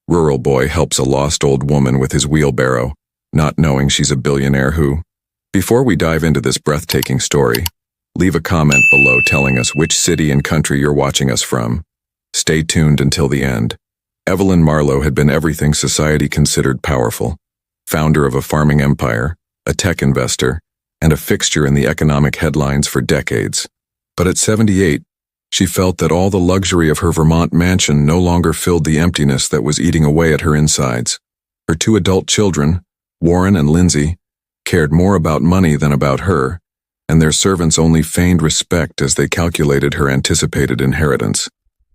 Rural boy helps a lost old woman with his wheelbarrow, not knowing she's a billionaire who. Before we dive into this breathtaking story, leave a comment below telling us which city and country you're watching us from. Stay tuned until the end. Evelyn Marlowe had been everything society considered powerful. Founder of a farming empire, a tech investor, and a fixture in the economic headlines for decades. But at 78, she felt that all the luxury of her Vermont mansion no longer filled the emptiness that was eating away at her insides. Her two adult children, Warren and Lindsay, cared more about money than about her, and their servants only feigned respect as they calculated her anticipated inheritance.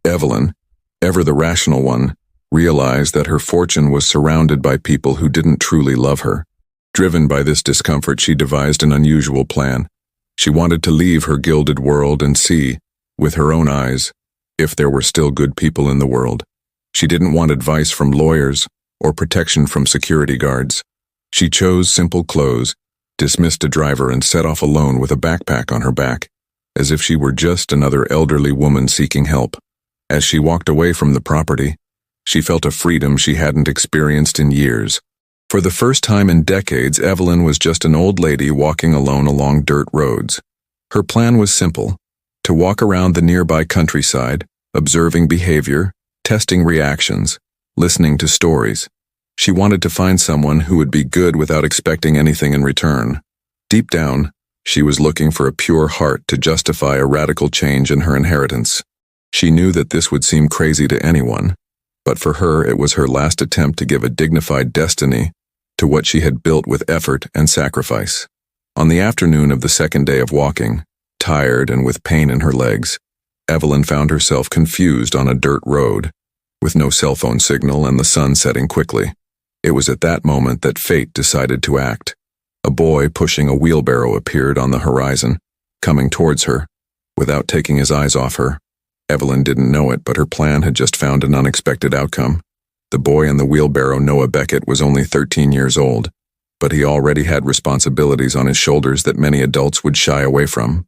Evelyn, ever the rational one, realized that her fortune was surrounded by people who didn't truly love her. Driven by this discomfort, she devised an unusual plan. She wanted to leave her gilded world and see, with her own eyes, if there were still good people in the world. She didn't want advice from lawyers or protection from security guards. She chose simple clothes, dismissed a driver, and set off alone with a backpack on her back, as if she were just another elderly woman seeking help. As she walked away from the property, she felt a freedom she hadn't experienced in years. For the first time in decades, Evelyn was just an old lady walking alone along dirt roads. Her plan was simple: to walk around the nearby countryside, observing behavior, testing reactions, listening to stories. She wanted to find someone who would be good without expecting anything in return. Deep down, she was looking for a pure heart to justify a radical change in her inheritance. She knew that this would seem crazy to anyone, but for her it was her last attempt to give a dignified destiny to what she had built with effort and sacrifice. On the afternoon of the second day of walking, tired and with pain in her legs, Evelyn found herself confused on a dirt road, with no cell phone signal and the sun setting quickly. It was at that moment that fate decided to act. A boy pushing a wheelbarrow appeared on the horizon, coming towards her, without taking his eyes off her. Evelyn didn't know it, but her plan had just found an unexpected outcome. The boy in the wheelbarrow, Noah Beckett, was only 13 years old, but he already had responsibilities on his shoulders that many adults would shy away from.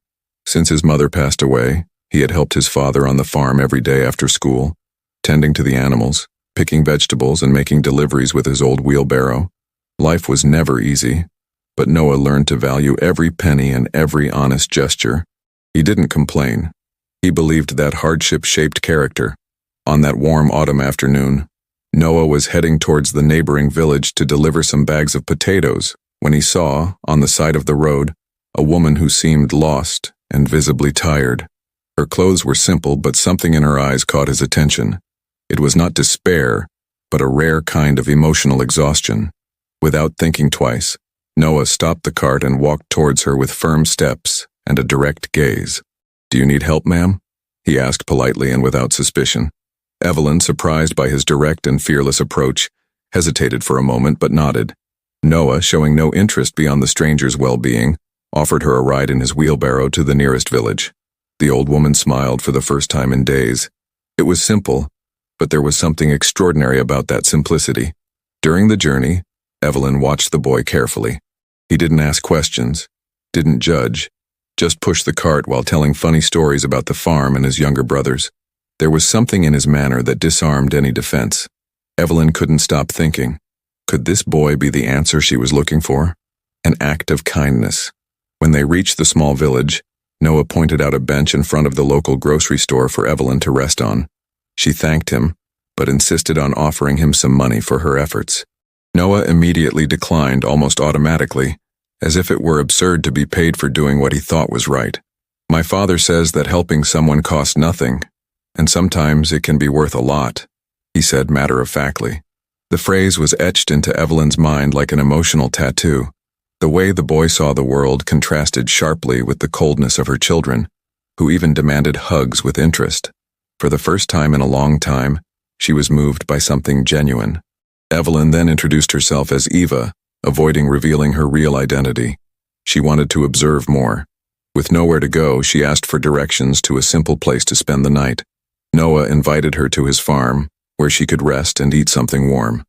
Since his mother passed away, he had helped his father on the farm every day after school, tending to the animals, picking vegetables, and making deliveries with his old wheelbarrow. Life was never easy, but Noah learned to value every penny and every honest gesture. He didn't complain. He believed that hardship shaped character. On that warm autumn afternoon, Noah was heading towards the neighboring village to deliver some bags of potatoes when he saw, on the side of the road, a woman who seemed lost and visibly tired. Her clothes were simple, but something in her eyes caught his attention. It was not despair, but a rare kind of emotional exhaustion. Without thinking twice, Noah stopped the cart and walked towards her with firm steps and a direct gaze. "Do you need help, ma'am?" he asked politely and without suspicion. Evelyn, surprised by his direct and fearless approach, hesitated for a moment but nodded. Noah, showing no interest beyond the stranger's well-being, offered her a ride in his wheelbarrow to the nearest village. The old woman smiled for the first time in days. It was simple, but there was something extraordinary about that simplicity. During the journey, Evelyn watched the boy carefully. He didn't ask questions, didn't judge, just pushed the cart while telling funny stories about the farm and his younger brothers. There was something in his manner that disarmed any defense. Evelyn couldn't stop thinking, could this boy be the answer she was looking for? An act of kindness. When they reached the small village, Noah pointed out a bench in front of the local grocery store for Evelyn to rest on. She thanked him, but insisted on offering him some money for her efforts. Noah immediately declined almost automatically, as if it were absurd to be paid for doing what he thought was right. "My father says that helping someone costs nothing, and sometimes it can be worth a lot," he said matter-of-factly. The phrase was etched into Evelyn's mind like an emotional tattoo. The way the boy saw the world contrasted sharply with the coldness of her children, who even demanded hugs with interest. For the first time in a long time, she was moved by something genuine. Evelyn then introduced herself as Eva, avoiding revealing her real identity. She wanted to observe more. With nowhere to go, she asked for directions to a simple place to spend the night. Noah invited her to his farm, where she could rest and eat something warm.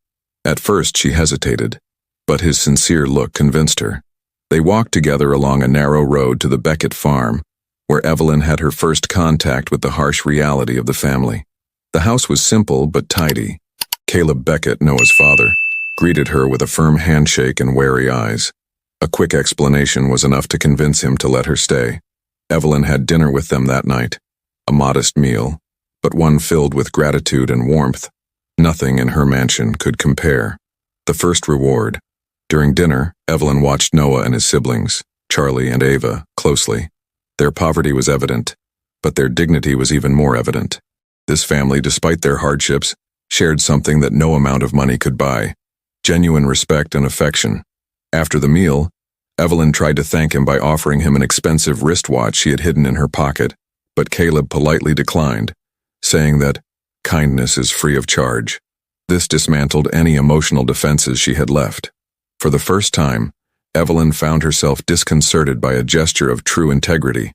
At first she hesitated, but his sincere look convinced her. They walked together along a narrow road to the Beckett farm, where Evelyn had her first contact with the harsh reality of the family. The house was simple but tidy. Caleb Beckett, Noah's father, greeted her with a firm handshake and wary eyes. A quick explanation was enough to convince him to let her stay. Evelyn had dinner with them that night. A modest meal, but one filled with gratitude and warmth. Nothing in her mansion could compare. The first reward. During dinner, Evelyn watched Noah and his siblings, Charlie and Ava, closely. Their poverty was evident, but their dignity was even more evident. This family, despite their hardships, shared something that no amount of money could buy: genuine respect and affection. After the meal, Evelyn tried to thank him by offering him an expensive wristwatch she had hidden in her pocket, but Caleb politely declined, saying that kindness is free of charge. This dismantled any emotional defenses she had left. For the first time, Evelyn found herself disconcerted by a gesture of true integrity,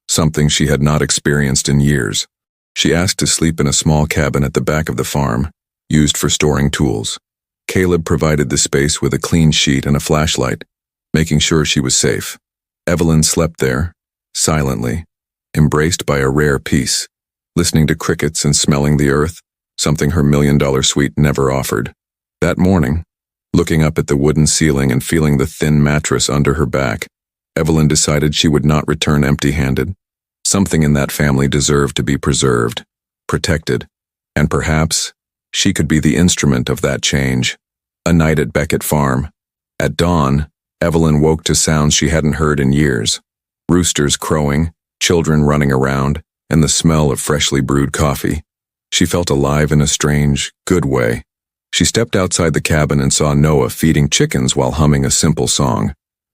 something she had not experienced in years. She asked to sleep in a small cabin at the back of the farm, used for storing tools. Caleb provided the space with a clean sheet and a flashlight, making sure she was safe. Evelyn slept there, silently, embraced by a rare peace, listening to crickets and smelling the earth, something her $1,000,000 suite never offered. That morning, looking up at the wooden ceiling and feeling the thin mattress under her back, Evelyn decided she would not return empty-handed. Something in that family deserved to be preserved, protected, and perhaps she could be the instrument of that change. A night at Beckett Farm. At dawn, Evelyn woke to sounds she hadn't heard in years: roosters crowing, children running around, and the smell of freshly brewed coffee. She felt alive in a strange, good way. She stepped outside the cabin and saw Noah feeding chickens while humming a simple song.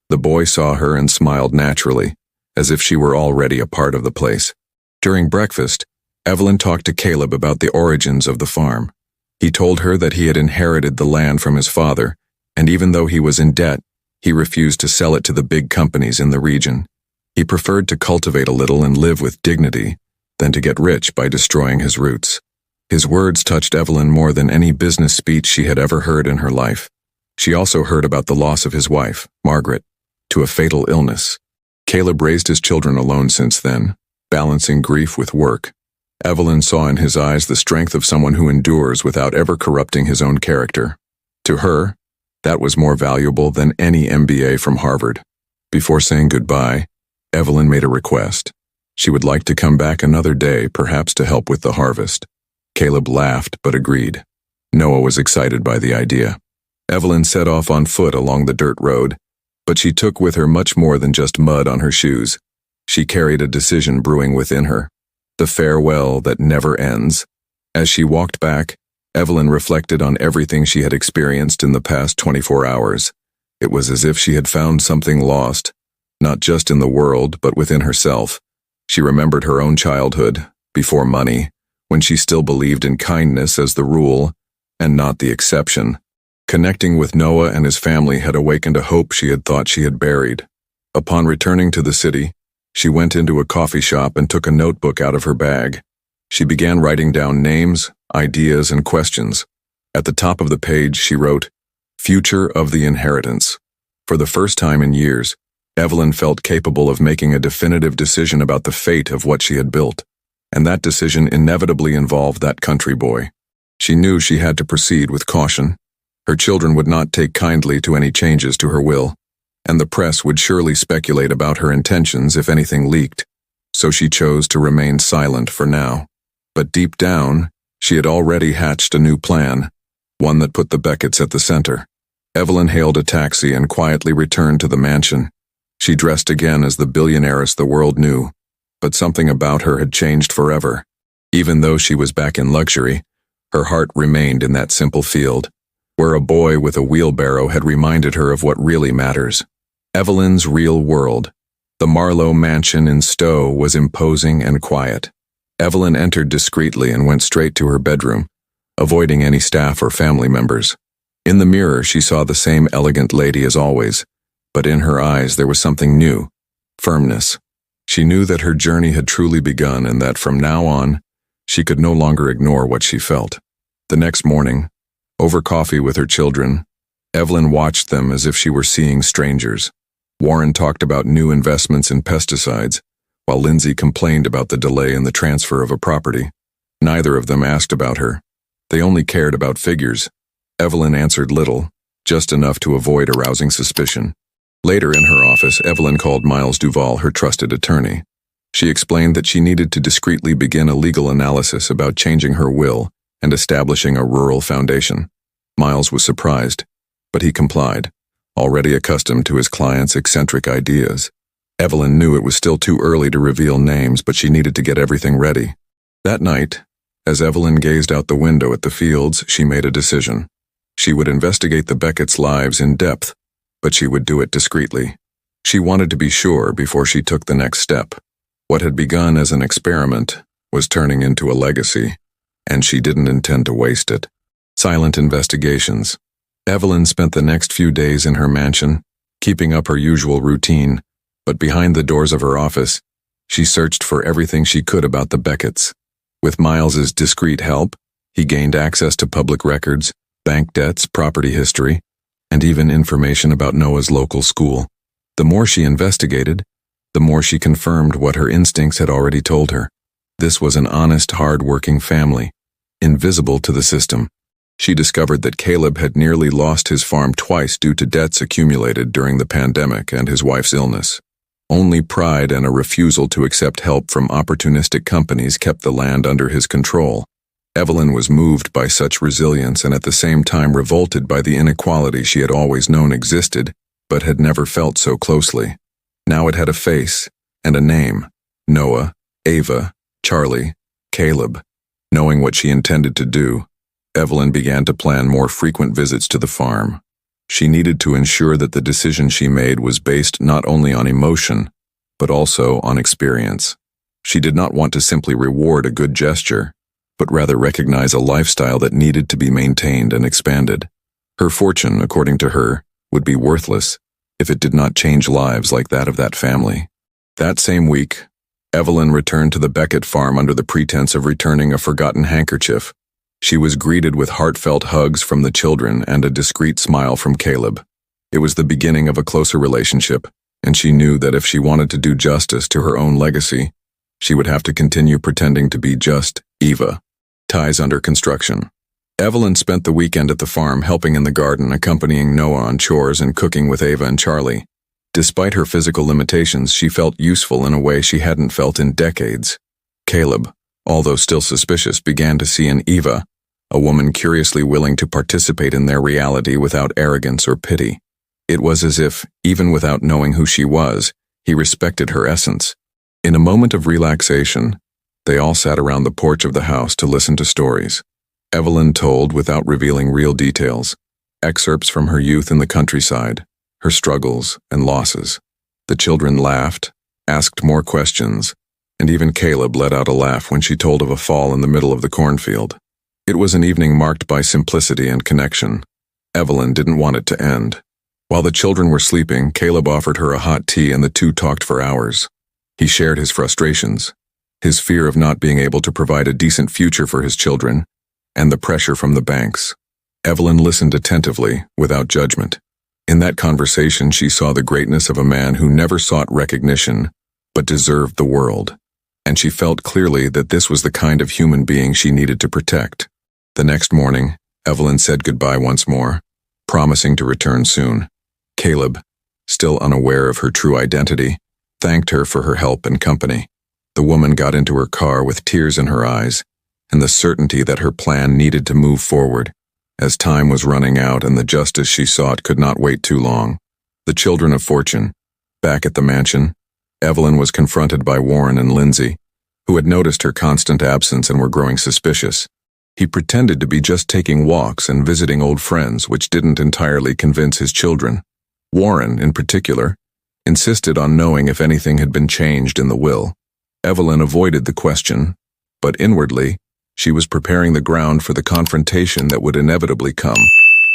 The boy saw her and smiled naturally, as if she were already a part of the place. During breakfast, Evelyn talked to Caleb about the origins of the farm. He told her that he had inherited the land from his father, and even though he was in debt, he refused to sell it to the big companies in the region. He preferred to cultivate a little and live with dignity than to get rich by destroying his roots. His words touched Evelyn more than any business speech she had ever heard in her life. She also heard about the loss of his wife, Margaret, to a fatal illness. Caleb raised his children alone since then, balancing grief with work. Evelyn saw in his eyes the strength of someone who endures without ever corrupting his own character. To her, that was more valuable than any MBA from Harvard. Before saying goodbye, Evelyn made a request. She would like to come back another day, perhaps to help with the harvest. Caleb laughed but agreed. Noah was excited by the idea. Evelyn set off on foot along the dirt road, but she took with her much more than just mud on her shoes. She carried a decision brewing within her, the farewell that never ends. As she walked back, Evelyn reflected on everything she had experienced in the past 24 hours. It was as if she had found something lost, not just in the world but within herself. She remembered her own childhood, before money, when she still believed in kindness as the rule and not the exception. Connecting with Noah and his family had awakened a hope she had thought she had buried. Upon returning to the city, she went into a coffee shop and took a notebook out of her bag. She began writing down names, ideas, and questions. At the top of the page, she wrote, "Future of the Inheritance." For the first time in years, Evelyn felt capable of making a definitive decision about the fate of what she had built, and that decision inevitably involved that country boy. She knew she had to proceed with caution. Her children would not take kindly to any changes to her will, and the press would surely speculate about her intentions if anything leaked, so she chose to remain silent for now. But deep down, she had already hatched a new plan, one that put the Becketts at the center. Evelyn hailed a taxi and quietly returned to the mansion. She dressed again as the billionairess the world knew, but something about her had changed forever. Even though she was back in luxury, her heart remained in that simple field, where a boy with a wheelbarrow had reminded her of what really matters. Evelyn's real world. The Marlowe mansion in Stowe was imposing and quiet. Evelyn entered discreetly and went straight to her bedroom, avoiding any staff or family members. In the mirror, she saw the same elegant lady as always, but in her eyes there was something new: firmness. She knew that her journey had truly begun and that from now on, she could no longer ignore what she felt. The next morning, over coffee with her children, Evelyn watched them as if she were seeing strangers. Warren talked about new investments in pesticides, while Lindsay complained about the delay in the transfer of a property. Neither of them asked about her. They only cared about figures. Evelyn answered little, just enough to avoid arousing suspicion. Later in her office, Evelyn called Miles Duval her trusted attorney. She explained that she needed to discreetly begin a legal analysis about changing her will and establishing a rural foundation. Miles was surprised, but he complied, already accustomed to his client's eccentric ideas. Evelyn knew it was still too early to reveal names, but she needed to get everything ready. That night, as Evelyn gazed out the window at the fields, she made a decision. She would investigate the Beckett's lives in depth, but she would do it discreetly. She wanted to be sure before she took the next step. What had begun as an experiment was turning into a legacy, and she didn't intend to waste it. Silent investigations. Evelyn spent the next few days in her mansion, keeping up her usual routine, but behind the doors of her office, she searched for everything she could about the Becketts. With Miles's discreet help, he gained access to public records, bank debts, property history, and even information about Noah's local school. The more she investigated, the more she confirmed what her instincts had already told her. This was an honest, hard-working family, invisible to the system. She discovered that Caleb had nearly lost his farm twice due to debts accumulated during the pandemic and his wife's illness. Only pride and a refusal to accept help from opportunistic companies kept the land under his control. Evelyn was moved by such resilience and at the same time revolted by the inequality she had always known existed, but had never felt so closely. Now it had a face and a name: Noah, Ava, Charlie, Caleb. Knowing what she intended to do, Evelyn began to plan more frequent visits to the farm. She needed to ensure that the decision she made was based not only on emotion, but also on experience. She did not want to simply reward a good gesture, but rather recognize a lifestyle that needed to be maintained and expanded. Her fortune, according to her, would be worthless if it did not change lives like that of that family. That same week, Evelyn returned to the Beckett farm under the pretense of returning a forgotten handkerchief. She was greeted with heartfelt hugs from the children and a discreet smile from Caleb. It was the beginning of a closer relationship, and she knew that if she wanted to do justice to her own legacy, she would have to continue pretending to be just Eva. Ties under construction. Evelyn spent the weekend at the farm helping in the garden, accompanying Noah on chores and cooking with Ava and Charlie. Despite her physical limitations, she felt useful in a way she hadn't felt in decades. Caleb, although still suspicious, began to see in Eva a woman curiously willing to participate in their reality without arrogance or pity. It was as if, even without knowing who she was, he respected her essence. In a moment of relaxation, they all sat around the porch of the house to listen to stories. Evelyn told, without revealing real details, excerpts from her youth in the countryside, her struggles and losses. The children laughed, asked more questions, and even Caleb let out a laugh when she told of a fall in the middle of the cornfield. It was an evening marked by simplicity and connection. Evelyn didn't want it to end. While the children were sleeping, Caleb offered her a hot tea and the two talked for hours. He shared his frustrations, his fear of not being able to provide a decent future for his children, and the pressure from the banks. Evelyn listened attentively, without judgment. In that conversation, she saw the greatness of a man who never sought recognition, but deserved the world. And she felt clearly that this was the kind of human being she needed to protect. The next morning, Evelyn said goodbye once more, promising to return soon. Caleb, still unaware of her true identity, thanked her for her help and company. The woman got into her car with tears in her eyes, and the certainty that her plan needed to move forward, as time was running out and the justice she sought could not wait too long. The children of fortune. Back at the mansion, Evelyn was confronted by Warren and Lindsay, who had noticed her constant absence and were growing suspicious. He pretended to be just taking walks and visiting old friends, which didn't entirely convince his children. Warren, in particular, insisted on knowing if anything had been changed in the will. Evelyn avoided the question, but inwardly, she was preparing the ground for the confrontation that would inevitably come.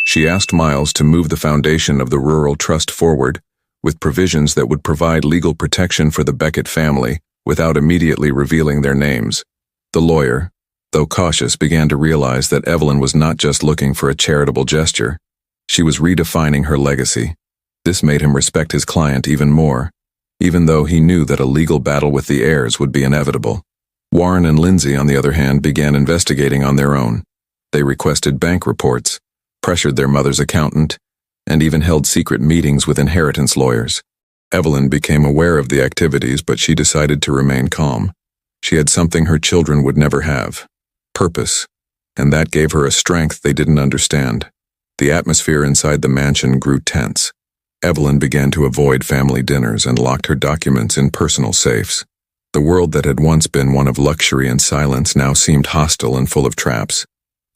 She asked Miles to move the foundation of the rural trust forward, with provisions that would provide legal protection for the Beckett family without immediately revealing their names. The lawyer, though cautious, began to realize that Evelyn was not just looking for a charitable gesture. She was redefining her legacy. This made him respect his client even more, even though he knew that a legal battle with the heirs would be inevitable. Warren and Lindsay, on the other hand, began investigating on their own. They requested bank reports, pressured their mother's accountant, and even held secret meetings with inheritance lawyers. Evelyn became aware of the activities, but she decided to remain calm. She had something her children would never have: purpose, and that gave her a strength they didn't understand. The atmosphere inside the mansion grew tense. Evelyn began to avoid family dinners and locked her documents in personal safes. The world that had once been one of luxury and silence now seemed hostile and full of traps.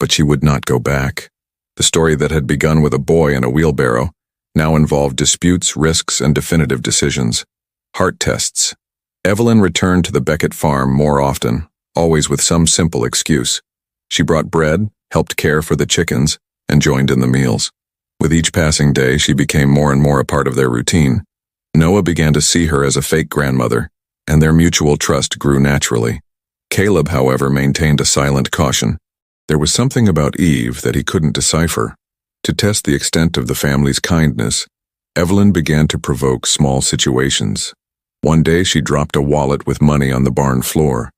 But she would not go back. The story that had begun with a boy and a wheelbarrow now involved disputes, risks, and definitive decisions. Heart tests. Evelyn returned to the Beckett farm more often, always with some simple excuse. She brought bread, helped care for the chickens, and joined in the meals. With each passing day, she became more and more a part of their routine. Noah began to see her as a fake grandmother, and their mutual trust grew naturally. Caleb, however, maintained a silent caution. There was something about Eve that he couldn't decipher. To test the extent of the family's kindness, Evelyn began to provoke small situations. One day she dropped a wallet with money on the barn floor.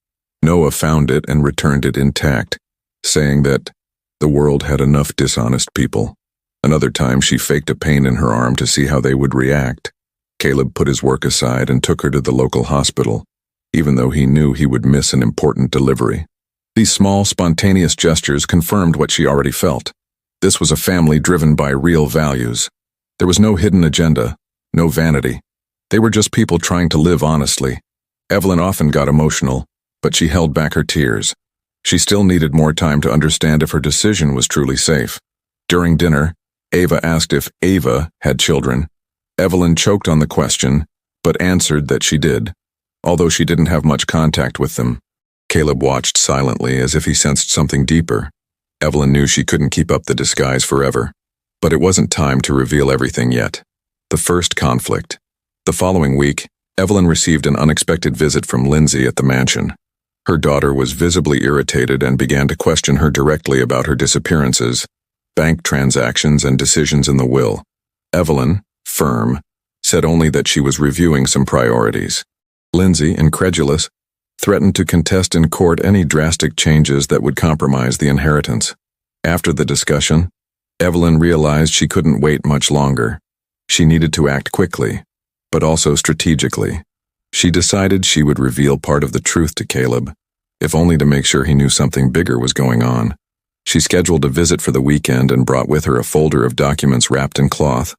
Noah found it and returned it intact, saying that the world had enough dishonest people. Another time she faked a pain in her arm to see how they would react. Caleb put his work aside and took her to the local hospital, even though he knew he would miss an important delivery. These small, spontaneous gestures confirmed what she already felt. This was a family driven by real values. There was no hidden agenda, no vanity. They were just people trying to live honestly. Evelyn often got emotional, but she held back her tears. She still needed more time to understand if her decision was truly safe. During dinner, Ava asked if Ava had children. Evelyn choked on the question, but answered that she did, although she didn't have much contact with them. Caleb watched silently as if he sensed something deeper. Evelyn knew she couldn't keep up the disguise forever, but it wasn't time to reveal everything yet. The first conflict. The following week, Evelyn received an unexpected visit from Lindsay at the mansion. Her daughter was visibly irritated and began to question her directly about her disappearances, bank transactions, and decisions in the will. Evelyn, firm, said only that she was reviewing some priorities. Lindsay, incredulous, threatened to contest in court any drastic changes that would compromise the inheritance. After the discussion, Evelyn realized she couldn't wait much longer. She needed to act quickly, but also strategically. She decided she would reveal part of the truth to Caleb, if only to make sure he knew something bigger was going on. She scheduled a visit for the weekend and brought with her a folder of documents wrapped in cloth.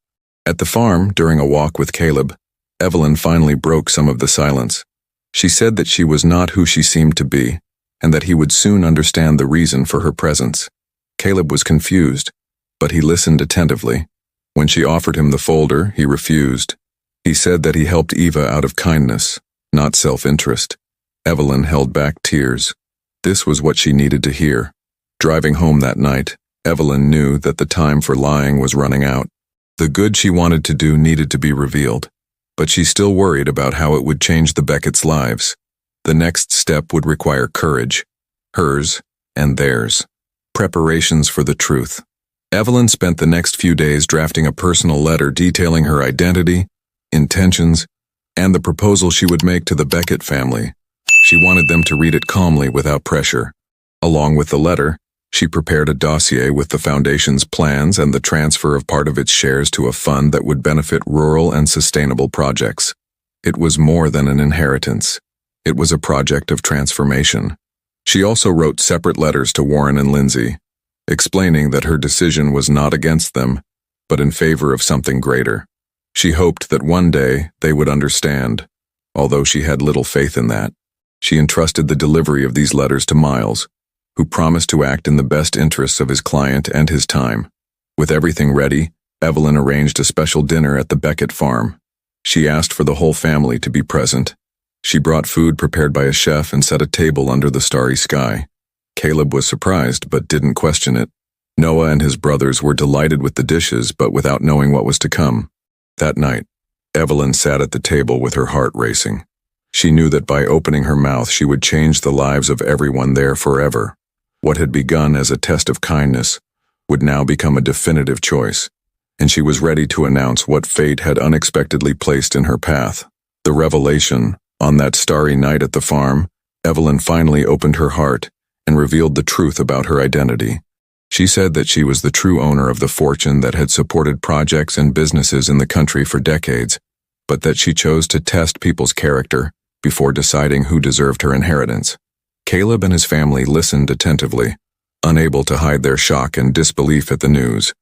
At the farm, during a walk with Caleb, Evelyn finally broke some of the silence. She said that she was not who she seemed to be, and that he would soon understand the reason for her presence. Caleb was confused, but he listened attentively. When she offered him the folder, he refused. He said that he helped Eva out of kindness, not self-interest. Evelyn held back tears. This was what she needed to hear. Driving home that night, Evelyn knew that the time for lying was running out. The good she wanted to do needed to be revealed, but she still worried about how it would change the Beckett's lives. The next step would require courage, hers and theirs. Preparations for the truth. Evelyn spent the next few days drafting a personal letter detailing her identity, intentions, and the proposal she would make to the Beckett family. She wanted them to read it calmly without pressure. Along with the letter, she prepared a dossier with the foundation's plans and the transfer of part of its shares to a fund that would benefit rural and sustainable projects. It was more than an inheritance. It was a project of transformation. She also wrote separate letters to Warren and Lindsay, explaining that her decision was not against them, but in favor of something greater. She hoped that one day they would understand, although she had little faith in that. She entrusted the delivery of these letters to Miles, who promised to act in the best interests of his client and his time. With everything ready, Evelyn arranged a special dinner at the Beckett farm. She asked for the whole family to be present. She brought food prepared by a chef and set a table under the starry sky. Caleb was surprised but didn't question it. Noah and his brothers were delighted with the dishes but without knowing what was to come. That night, Evelyn sat at the table with her heart racing. She knew that by opening her mouth she would change the lives of everyone there forever. What had begun as a test of kindness would now become a definitive choice, and she was ready to announce what fate had unexpectedly placed in her path. The revelation, on that starry night at the farm, Evelyn finally opened her heart and revealed the truth about her identity. She said that she was the true owner of the fortune that had supported projects and businesses in the country for decades, but that she chose to test people's character before deciding who deserved her inheritance. Caleb and his family listened attentively, unable to hide their shock and disbelief at the news.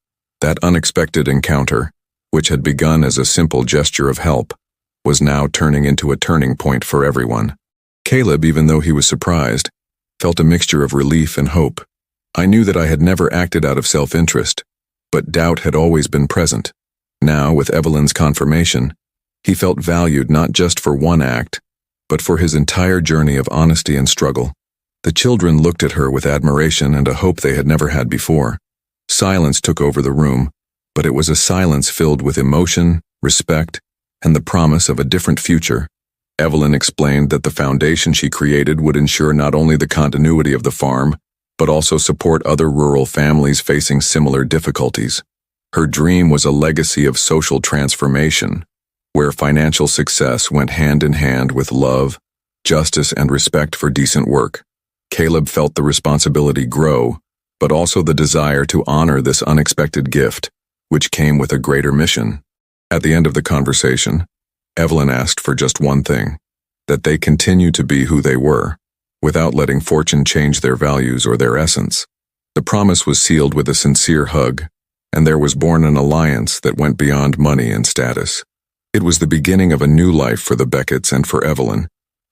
That unexpected encounter, which had begun as a simple gesture of help, was now turning into a turning point for everyone. Caleb, even though he was surprised, felt a mixture of relief and hope. I knew that I had never acted out of self-interest, but doubt had always been present. Now, with Evelyn's confirmation, he felt valued not just for one act, but for his entire journey of honesty and struggle. The children looked at her with admiration and a hope they had never had before. Silence took over the room, but it was a silence filled with emotion, respect, and the promise of a different future. Evelyn explained that the foundation she created would ensure not only the continuity of the farm, but also support other rural families facing similar difficulties. Her dream was a legacy of social transformation, where financial success went hand in hand with love, justice, and respect for decent work. Caleb felt the responsibility grow, but also the desire to honor this unexpected gift, which came with a greater mission. At the end of the conversation, Evelyn asked for just one thing: that they continue to be who they were, without letting fortune change their values or their essence. The promise was sealed with a sincere hug, and there was born an alliance that went beyond money and status. It was the beginning of a new life for the Becketts and for Evelyn,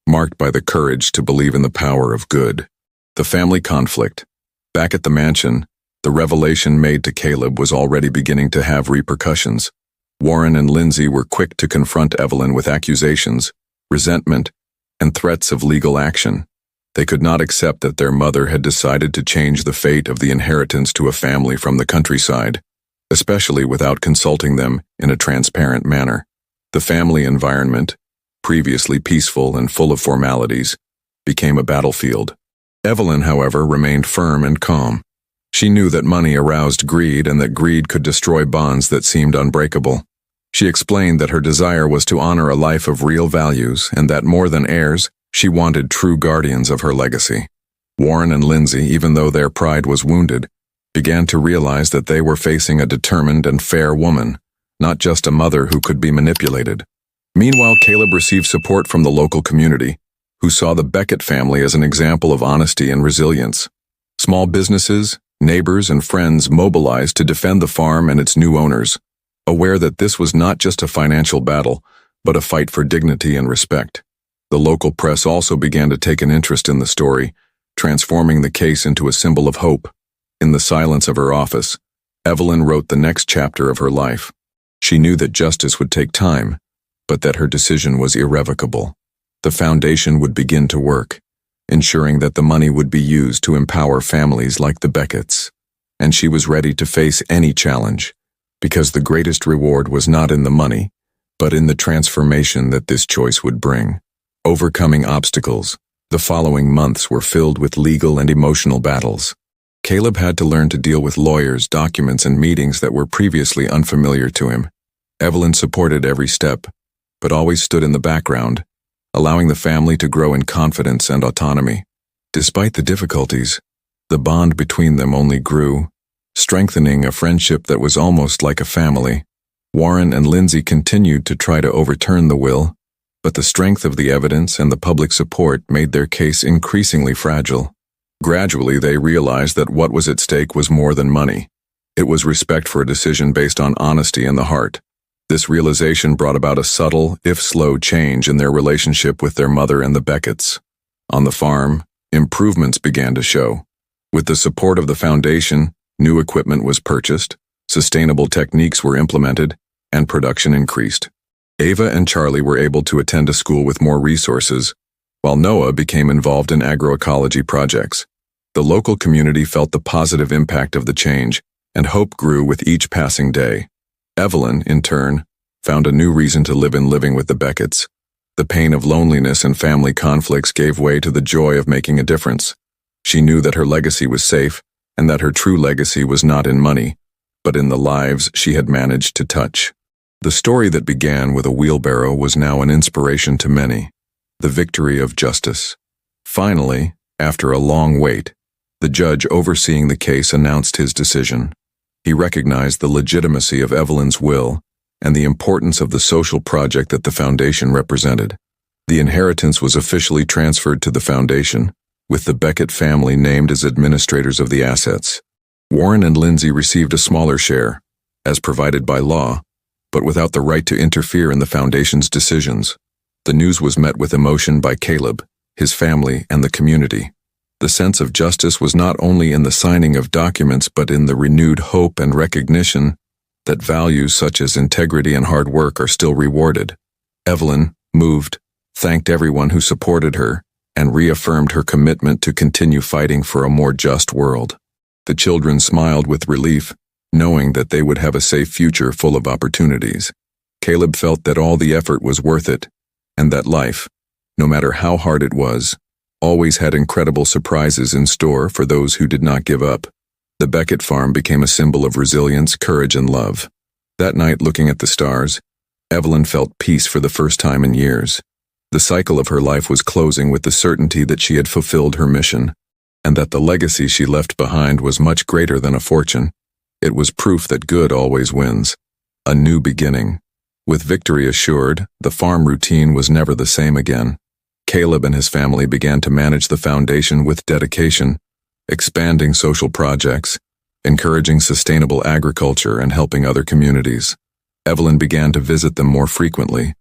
marked by the courage to believe in the power of good. The family conflict. Back at the mansion, the revelation made to Caleb was already beginning to have repercussions. Warren and Lindsay were quick to confront Evelyn with accusations, resentment, and threats of legal action. They could not accept that their mother had decided to change the fate of the inheritance to a family from the countryside, especially without consulting them in a transparent manner. The family environment, previously peaceful and full of formalities, became a battlefield. Evelyn, however, remained firm and calm. She knew that money aroused greed and that greed could destroy bonds that seemed unbreakable. She explained that her desire was to honor a life of real values and that more than heirs, she wanted true guardians of her legacy. Warren and Lindsay, even though their pride was wounded, began to realize that they were facing a determined and fair woman, not just a mother who could be manipulated. Meanwhile, Caleb received support from the local community, who saw the Beckett family as an example of honesty and resilience. Small businesses, neighbors, and friends mobilized to defend the farm and its new owners, aware that this was not just a financial battle, but a fight for dignity and respect. The local press also began to take an interest in the story, transforming the case into a symbol of hope. In the silence of her office, Evelyn wrote the next chapter of her life. She knew that justice would take time, but that her decision was irrevocable. The foundation would begin to work, ensuring that the money would be used to empower families like the Becketts. And she was ready to face any challenge, because the greatest reward was not in the money, but in the transformation that this choice would bring. Overcoming obstacles, the following months were filled with legal and emotional battles. Caleb had to learn to deal with lawyers, documents, and meetings that were previously unfamiliar to him. Evelyn supported every step, but always stood in the background, allowing the family to grow in confidence and autonomy. Despite the difficulties, the bond between them only grew, strengthening a friendship that was almost like a family. Warren and Lindsay continued to try to overturn the will, but the strength of the evidence and the public support made their case increasingly fragile. Gradually, they realized that what was at stake was more than money. It was respect for a decision based on honesty and the heart. This realization brought about a subtle, if slow, change in their relationship with their mother and the Becketts. On the farm, improvements began to show. With the support of the foundation, new equipment was purchased, sustainable techniques were implemented, and production increased. Ava and Charlie were able to attend a school with more resources, while Noah became involved in agroecology projects. The local community felt the positive impact of the change, and hope grew with each passing day. Evelyn, in turn, found a new reason to live in living with the Becketts. The pain of loneliness and family conflicts gave way to the joy of making a difference. She knew that her legacy was safe, and that her true legacy was not in money, but in the lives she had managed to touch. The story that began with a wheelbarrow was now an inspiration to many, the victory of justice. Finally, after a long wait, The judge overseeing the case announced his decision. He recognized the legitimacy of Evelyn's will and the importance of the social project that the foundation represented. The inheritance was officially transferred to the foundation, with the Beckett family named as administrators of the assets. Warren and Lindsay received a smaller share, as provided by law, but without the right to interfere in the foundation's decisions. The news was met with emotion by Caleb, his family, and the community. The sense of justice was not only in the signing of documents but in the renewed hope and recognition that values such as integrity and hard work are still rewarded. Evelyn, moved, thanked everyone who supported her and reaffirmed her commitment to continue fighting for a more just world. The children smiled with relief, knowing that they would have a safe future full of opportunities. Caleb felt that all the effort was worth it, and that life, no matter how hard it was, always had incredible surprises in store for those who did not give up. The Beckett farm became a symbol of resilience, courage, and love. That night, looking at the stars, Evelyn felt peace for the first time in years. The cycle of her life was closing with the certainty that she had fulfilled her mission, and that the legacy she left behind was much greater than a fortune. It was proof that good always wins. A new beginning. With victory assured, the farm routine was never the same again. Caleb and his family began to manage the foundation with dedication, expanding social projects, encouraging sustainable agriculture, and helping other communities. Evelyn began to visit them more frequently,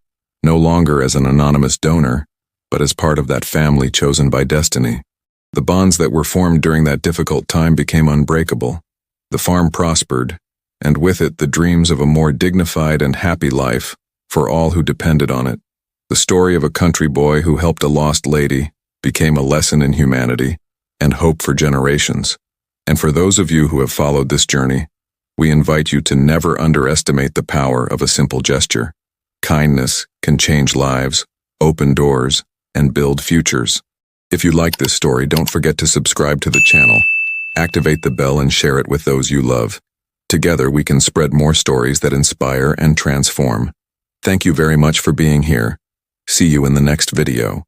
no longer as an anonymous donor, but as part of that family chosen by destiny. The bonds that were formed during that difficult time became unbreakable. The farm prospered, and with it the dreams of a more dignified and happy life for all who depended on it. The story of a country boy who helped a lost lady became a lesson in humanity and hope for generations. And for those of you who have followed this journey, we invite you to never underestimate the power of a simple gesture. Kindness can change lives, open doors, and build futures. If you like this story, don't forget to subscribe to the channel, activate the bell, and share it with those you love. Together we can spread more stories that inspire and transform. Thank you very much for being here. See you in the next video.